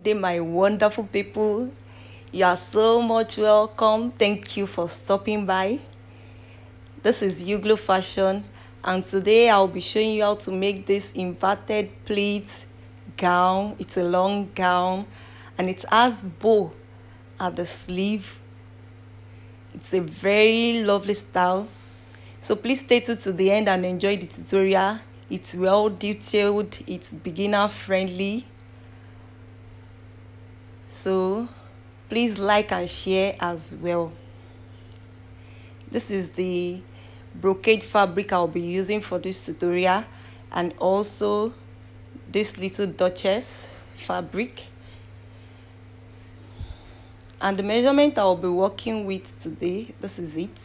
Day, my wonderful people. You are so much welcome. Thank you for stopping by. This is Uglo Fashion, and today I'll be showing you how to make this inverted pleat gown. It's a long gown, and it has bow at the sleeve. It's a very lovely style. So please stay tuned to the end and enjoy the tutorial. It's well detailed. It's beginner friendly. So please like and share as well. This is the brocade fabric I'll be using for this tutorial, and also this little duchess fabric, and the measurement I'll be working with today, this is it.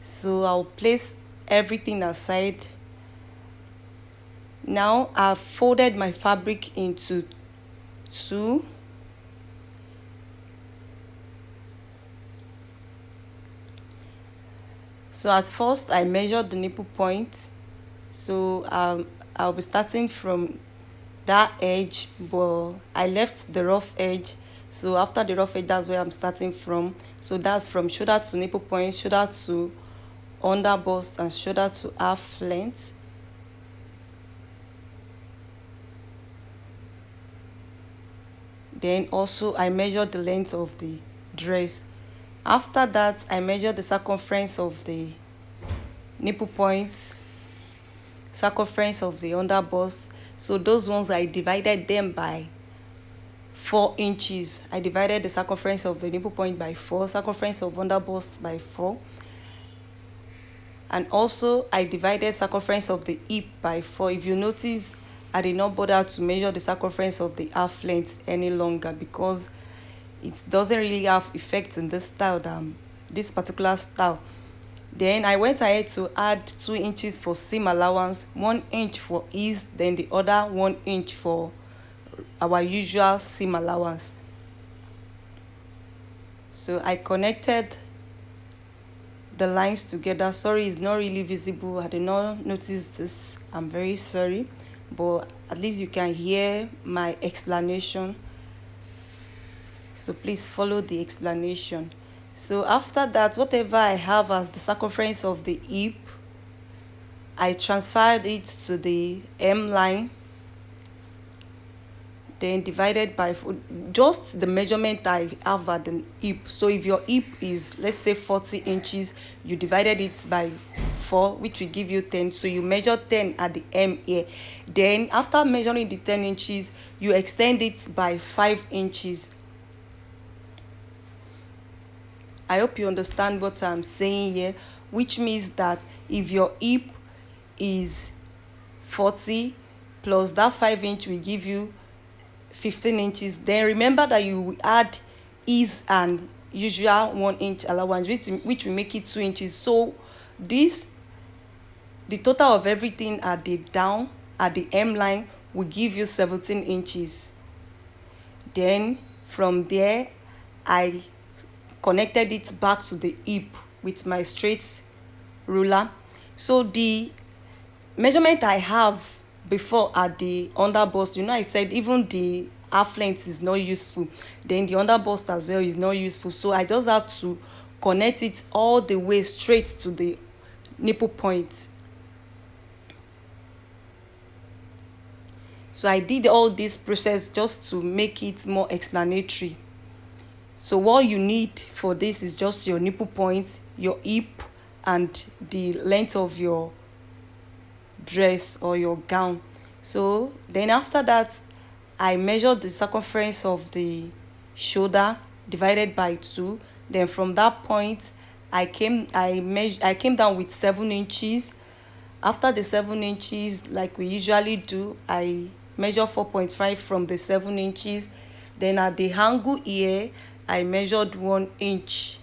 So I'll place everything aside. Now I've folded my fabric into two. So at first I measured the nipple point. So I'll be starting from that edge, but I left the rough edge. So after the rough edge, that's where I'm starting from. So that's from shoulder to nipple point, shoulder to under bust, and shoulder to half length. Then also I measured the length of the dress. After that, I measured the circumference of the nipple point, circumference of the under bust. So those ones, I divided them by 4 inches. I divided the circumference of the nipple point by 4, circumference of under bust by 4. And also I divided circumference of the hip by 4. If you notice, I did not bother to measure the circumference of the half length any longer because it doesn't really have effect in this style, this particular style. Then I went ahead to add 2 inches for seam allowance, 1 inch for ease, then the other 1 inch for our usual seam allowance. So I connected the lines together. Sorry, it's not really visible. I did not notice this. I'm very sorry, but at least you can hear my explanation. So please follow the explanation. So after that, whatever I have as the circumference of the hip, I transferred it to the hem line, then divided by just the measurement I have at the hip. So if your hip is, let's say, 40 inches, you divided it by 4, which will give you 10. So you measure 10 at the hem here. Then after measuring the 10 inches, you extend it by 5 inches. I hope you understand what I'm saying here, which means that if your hip is 40 plus that 5 inch will give you 15 inches, then remember that you will add ease and usual 1 inch allowance, which will make it 2 inches. So this, the total of everything at the down at the hem line, will give you 17 inches. Then from there I connected it back to the hip with my straight ruler. So the measurement I have before at the under bust, I said even the half length is not useful, then the under bust as well is not useful. So I just have to connect it all the way straight to the nipple point. So I did all this process just to make it more explanatory. So what you need for this is just your nipple point, your hip, and the length of your dress or your gown. So then after that, I measured the circumference of the shoulder divided by 2. Then from that point, I came down with 7 inches. After the 7 inches, like we usually do, I measure 4.5 from the 7 inches. Then at the angle here, I measured 1 inch.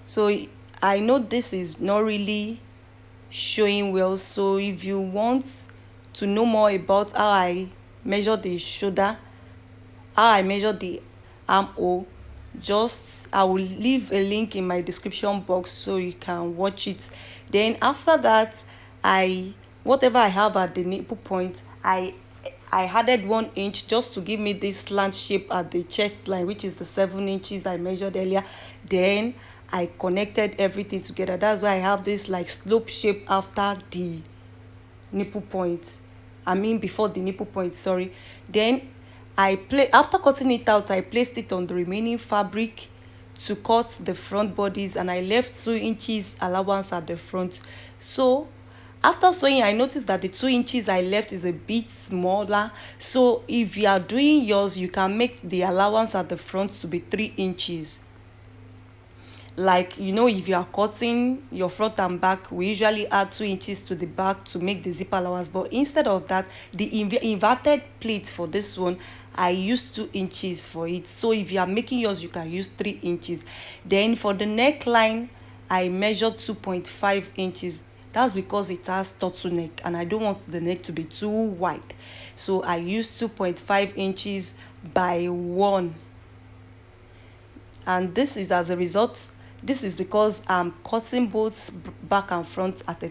So I know this is not really showing well. So if you want to know more about how I measure the shoulder, how I measure the armhole, Just I will leave a link in my description box so you can watch it. Then after that, I whatever I have at the nipple point, I added 1 inch just to give me this slant shape at the chest line, which is the 7 inches I measured earlier. Then I connected everything together. That's why I have this like slope shape after the nipple point. I mean before the nipple point, sorry. Then after cutting it out, I placed it on the remaining fabric to cut the front bodies, and I left 2 inches allowance at the front. So after sewing, I noticed that the 2 inches I left is a bit smaller. So if you are doing yours, you can make the allowance at the front to be 3 inches. Like, if you are cutting your front and back, we usually add 2 inches to the back to make the zip allowance, but instead of that, the inverted pleat for this one, I used 2 inches for it. So if you are making yours, you can use 3 inches. Then for the neckline, I measured 2.5 inches. That's because it has turtleneck and I don't want the neck to be too wide, so I used 2.5 inches by 1. And this is as a result, this is because I'm cutting both back and front at the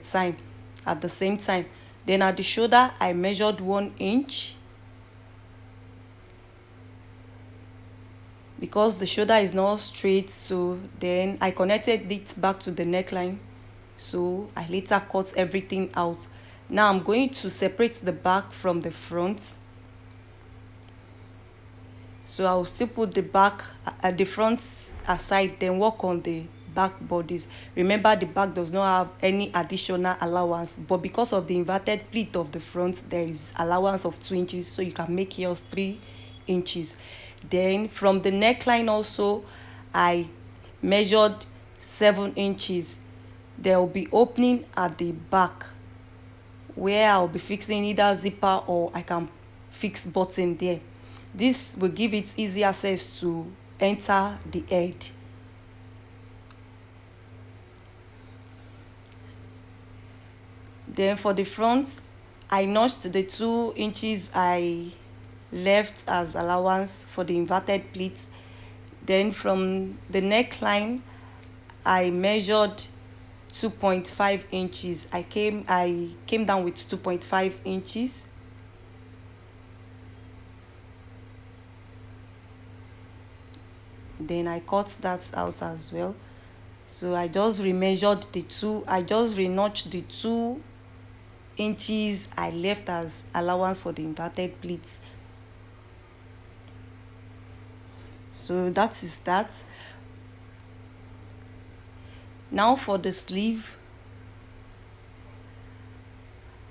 same time. Then at the shoulder, I measured 1 inch because the shoulder is not straight. So then I connected it back to the neckline, so I later cut everything out. Now I'm going to separate the back from the front. So I will still put the back at the front aside, then work on the back bodies. Remember, the back does not have any additional allowance, but because of the inverted pleat of the front, there is allowance of 2 inches, so you can make yours 3 inches. Then from the neckline also, I measured 7 inches. There will be opening at the back where I'll be fixing either zipper or I can fix button there. This will give it easy access to enter the head. Then for the front, I notched the 2 inches I left as allowance for the inverted pleat. Then from the neckline, I measured 2.5 inches. I came down with 2.5 inches. Then I cut that out as well. So I just remeasured I just renotched the 2 inches I left as allowance for the inverted pleats. So that is that. Now for the sleeve,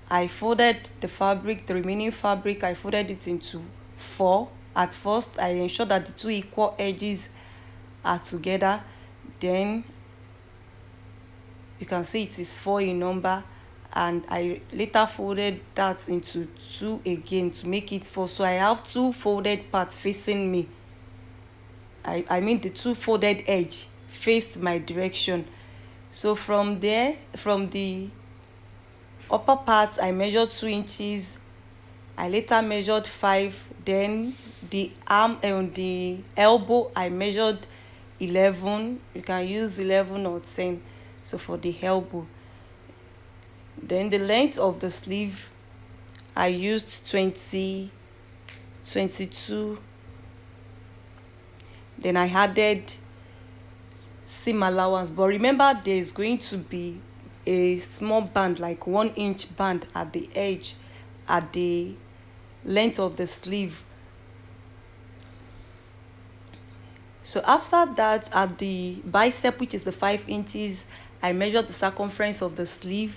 I folded the fabric, the remaining fabric, I folded it into 4. At first, I ensured that the 2 equal edges are together. Then you can see it is 4 in number, and I later folded that into 2 again to make it 4. So I have 2 folded parts facing me. I mean the 2 folded edge faced my direction. So from there, from the upper part, I measured 2 inches. I later measured 5. Then the arm and the elbow, I measured 11. You can use 11 or 10. So for the elbow, then the length of the sleeve, I used 22. Then I added seam allowance, but remember there is going to be a small band, like 1 inch band at the edge at the length of the sleeve. So after that, at the bicep, which is the 5 inches, I measured the circumference of the sleeve.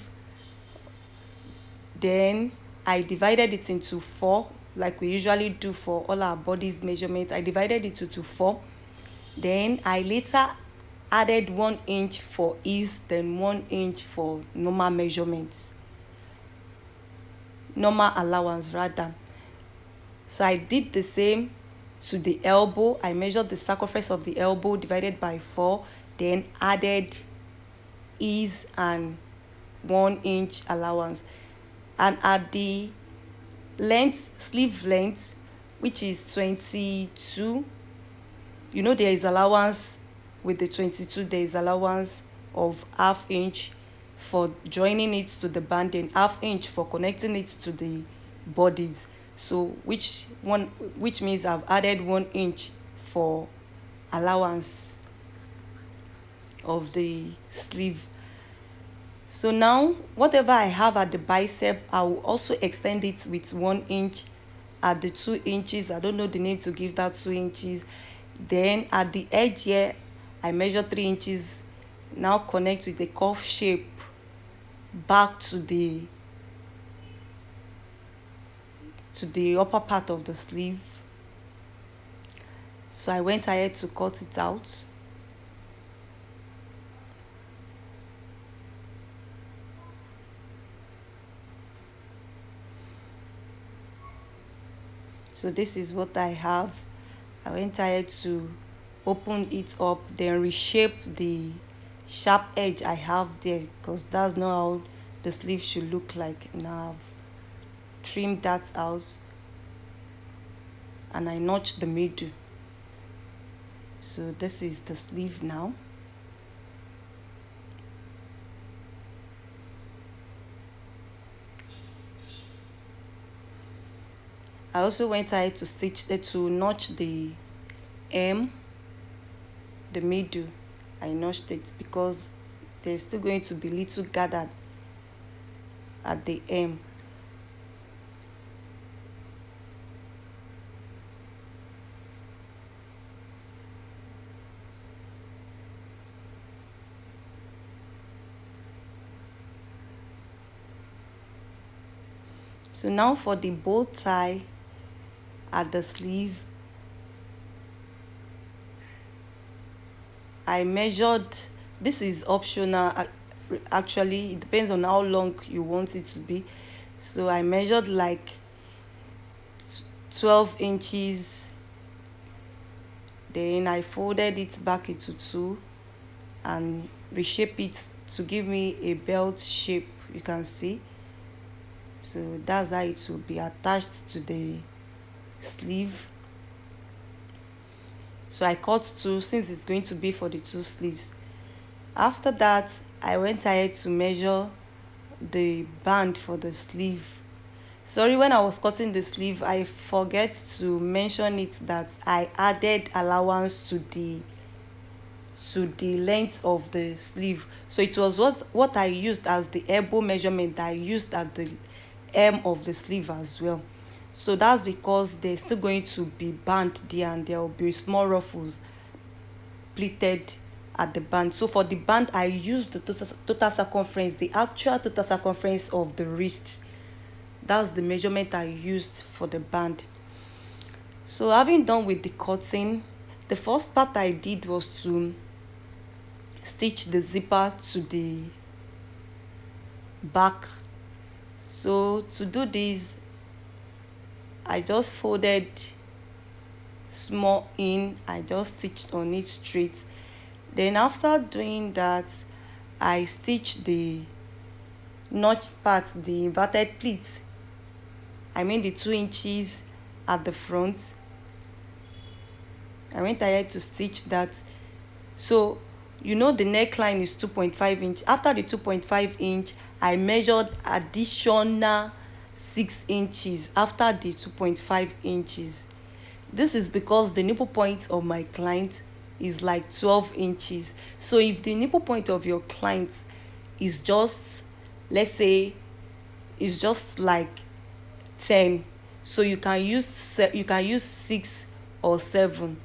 Then I divided it into 4, like we usually do for all our bodies measurements. I divided it into 4. Then I later added 1 inch for ease, then 1 inch for normal measurements, normal allowance rather. So I did the same to the elbow. I measured the circumference of the elbow, divided by 4, then added ease and 1 inch allowance. And at the length, sleeve length, which is 22, you know there is allowance with the 22, there is allowance of half inch for joining it to the band and half inch for connecting it to the bodies. So which means I've added 1 inch for allowance of the sleeve. So now whatever I have at the bicep, I will also extend it with 1 inch at the 2 inches. I don't know the name to give that 2 inches. Then at the edge here, I measure 3 inches. Now connect with the cuff shape back to the upper part of the sleeve. So I went ahead to cut it out. So this is what I have. I went ahead to open it up, then reshape the sharp edge I have there, because that's not how the sleeve should look like. Now I've trimmed that out and I notched the middle. So this is the sleeve now. I also went ahead to notch the hem, the middle. I notched it because there's still going to be little gathered at the hem. So now for the bow tie at the sleeve, I measured, this is optional, actually it depends on how long you want it to be. So I measured like 12 inches, then I folded it back into two and reshape it to give me a belt shape, you can see. So that's how it will be attached to the sleeve. So I cut two since it's going to be for the two sleeves. After that, I went ahead to measure the band for the sleeve. Sorry, when I was cutting the sleeve, I forget to mention it that I added allowance to the length of the sleeve. So it was what I used as the elbow measurement I used at the hem of the sleeve as well. So that's because there's still going to be band there and there will be small ruffles pleated at the band. So for the band, I used the total circumference, the actual total circumference of the wrist. That's the measurement I used for the band. So having done with the cutting, the first part I did was to stitch the zipper to the back. So to do this, I just folded small in, I just stitched on it straight. Then after doing that, I stitched the notch part, the inverted pleat. I mean the 2 inches at the front. I went ahead to stitch that. So you know the neckline is 2.5 inch. After the 2.5 inch, I measured additional 6 inches after the 2.5 inches. This is because the nipple point of my client is like 12 inches. So if the nipple point of your client is just, let's say, is just like 10, so you can use 6 or 7.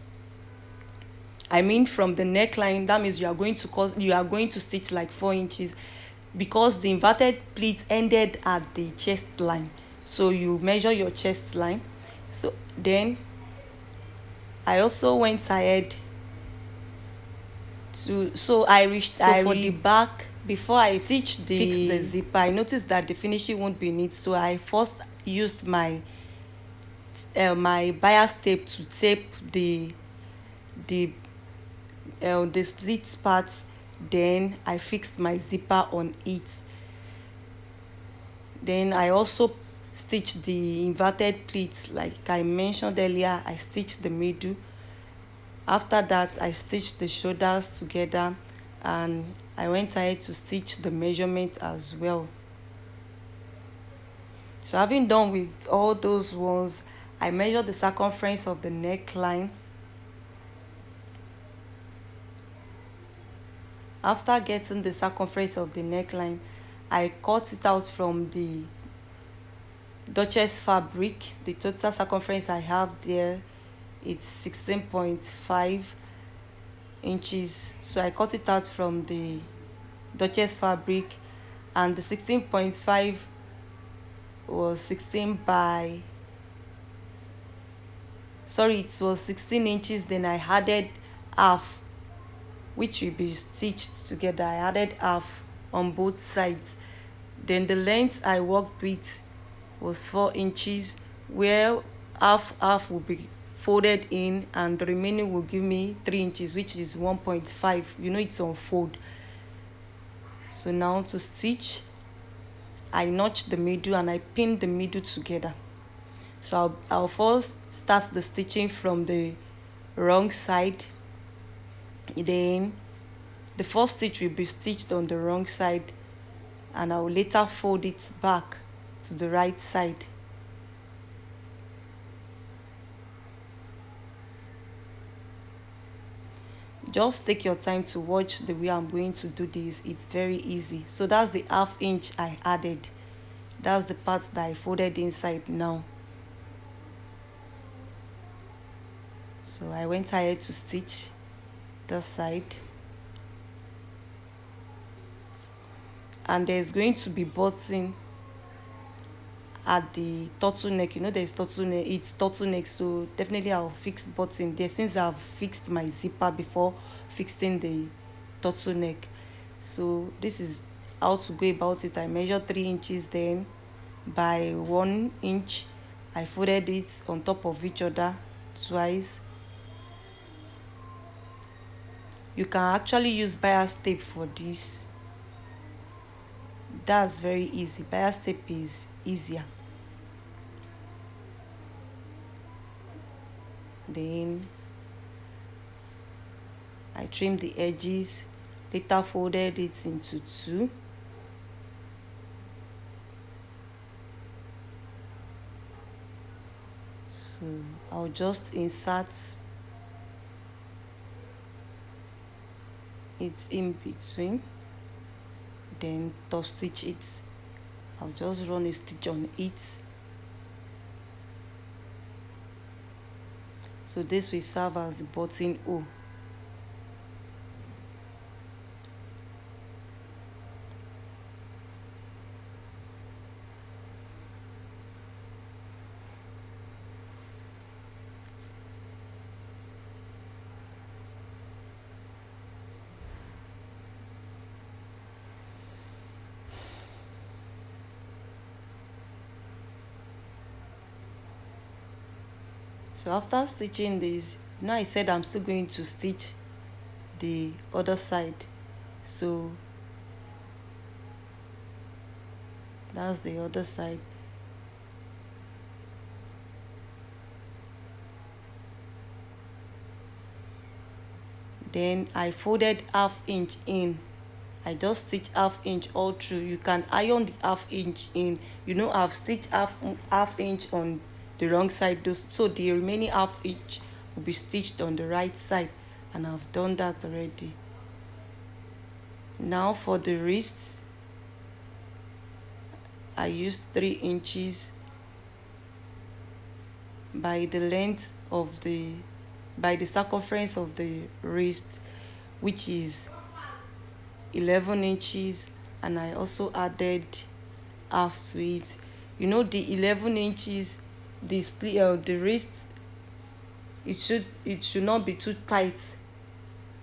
I mean from the neckline, that means you are going to stitch like 4 inches, because the inverted pleat ended at the chest line. So you measure your chest line. So then I also went ahead to, so I reached, so for the back, before I fixed the zipper, I noticed that the finishing won't be neat. So I first used my bias tape to tape the slit part. Then I fixed my zipper on it. Then I also stitched the inverted pleats like I mentioned earlier. I stitched the middle. After that, I stitched the shoulders together, and I went ahead to stitch the measurement as well. So having done with all those ones, I measured the circumference of the neckline. After getting the circumference of the neckline, I cut it out from the Duchess fabric. The total circumference I have there, it's 16.5 inches. So I cut it out from the Duchess fabric, and the 16.5 was 16 by, sorry, it was 16 inches. Then I added half, which will be stitched together. I added half on both sides. Then the length I worked with was 4 inches, where half will be folded in, and the remaining will give me 3 inches, which is 1.5. You know, it's on fold. So now to stitch, I notched the middle and I pinned the middle together. So I'll first start the stitching from the wrong side. Then the first stitch will be stitched on the wrong side, and I will later fold it back to the right side. Just take your time to watch the way I'm going to do this. It's very easy. So that's the ½ inch I added. That's the part that I folded inside now. So I went ahead to stitch that side, and there's going to be button at the turtleneck. You know, there's turtleneck, it's turtleneck, so definitely I'll fix button there, since I've fixed my zipper before fixing the turtleneck. So this is how to go about it. I measured 3 inches, then by 1 inch I folded it on top of each other twice. You can actually use bias tape for this. That's very easy. Bias tape is easier. Then I trimmed the edges, later folded it into 2. So I'll just insert it in between, then top stitch it. I'll just run a stitch on it. So this will serve as the button O. So after stitching this, now I said I'm still going to stitch the other side. So that's the other side. Then I folded ½ inch in. I just stitched ½ inch all through. You can iron the ½ inch in. You know, I've stitched half inch on the wrong side, so the remaining ½ inch will be stitched on the right side, and I've done that already. Now for the wrists, I used 3 inches by the length of the circumference of the wrist, which is 11 inches, and I also added half to it. You know, the 11 inches, the wrist, it should not be too tight,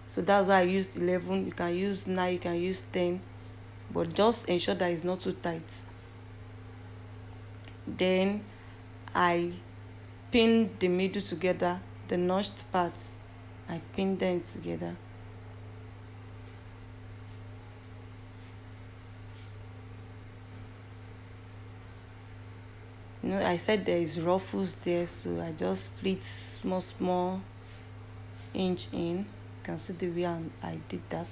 so that's why I used 11. You can use 9, you can use 10, but just ensure that it's not too tight. Then I pinned the middle together, the notched parts, I pinned them together. You know, I said there is ruffles there, so I just split small inch in. You can see the way I did that.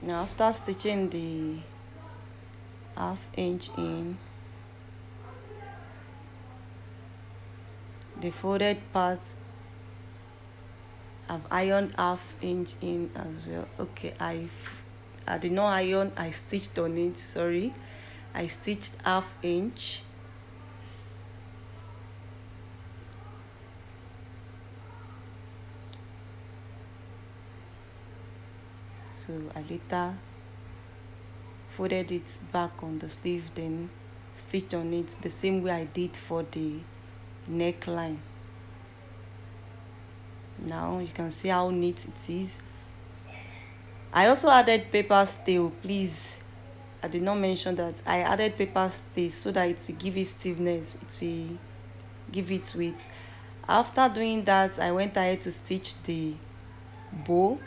Now after stitching the half inch in, the folded part, I've ironed half inch in as well. Okay, I did not iron, I stitched on it, sorry. I stitched half inch. So I later folded it back on the sleeve, then stitched on it the same way I did for the neckline. Now you can see how neat it is. I also added paper stay. Please, I did not mention that I added paper stay so that it will give it stiffness, it will give it weight. After doing that, I went ahead to stitch the bow,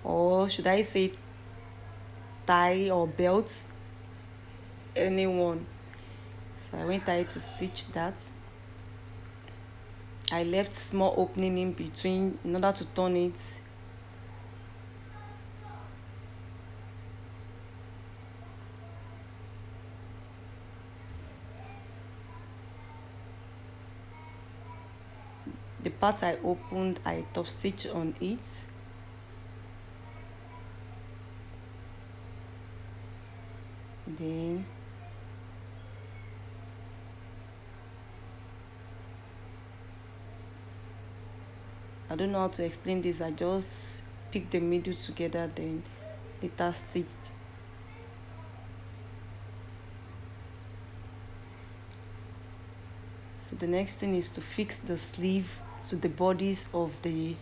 or should I say tie or belt, anyone. So I went ahead to stitch that. I left small opening in between in order to turn it. The part I opened, I top stitch on it. Then I don't know how to explain this. I just pick the middle together, then later stitched. So the next thing is to fix the sleeve to the bodies of the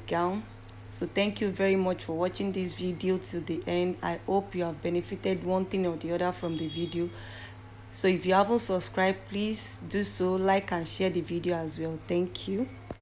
gown. So thank you very much for watching this video till the end. I hope you have benefited one thing or the other from the video. So if you haven't subscribed, please do so, like and share the video as well. Thank you.